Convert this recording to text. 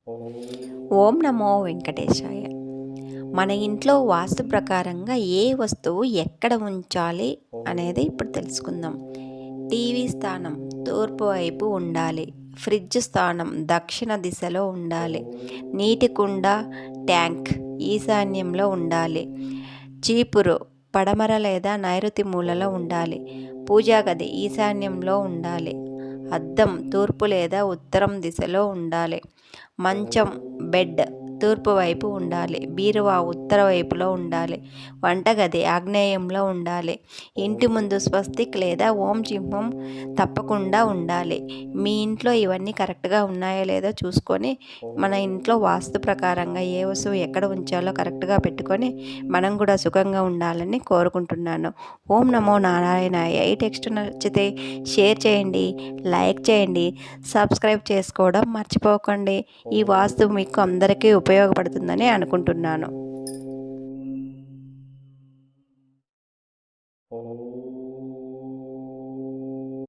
ఓం నమో వెంకటేశాయ. మన ఇంట్లో వాస్తు ప్రకారంగా ఏ వస్తువు ఎక్కడ ఉంచాలి అనేది ఇప్పుడు తెలుసుకుందాం. టీవీ స్థానం తూర్పు వైపు ఉండాలి. ఫ్రిడ్జ్ స్థానం దక్షిణ దిశలో ఉండాలి. నీటి కుండ ట్యాంక్ ఈశాన్యంలో ఉండాలి. చీపురు పడమర లేదా నైరుతి మూలలో ఉండాలి. పూజా గది ఈశాన్యంలో ఉండాలి. అద్దం తూర్పు లేదా ఉత్తరం దిశలో ఉండాలి. మంచం బెడ్ తూర్పు వైపు ఉండాలి. బీరువా ఉత్తర వైపులో ఉండాలి. వంటగది ఆగ్నేయంలో ఉండాలి. ఇంటి ముందు స్వస్తిక్ లేదా ఓం చింహం తప్పకుండా ఉండాలి. మీ ఇంట్లో ఇవన్నీ కరెక్ట్గా ఉన్నాయో లేదో చూసుకొని మన ఇంట్లో వాస్తు ప్రకారంగా ఏ వస్తువు ఎక్కడ ఉంచాలో కరెక్ట్గా పెట్టుకొని మనం కూడా సుఖంగా ఉండాలని కోరుకుంటున్నాను. ఓం నమో నారాయణాయ. ఈ టెక్స్ట్ నచ్చితే షేర్ చేయండి, లైక్ చేయండి, సబ్స్క్రైబ్ చేసుకోవడం మర్చిపోకండి. ఈ వాస్తు మీకు అందరికీ ఉపయోగపడుతుందని అనుకుంటున్నాను.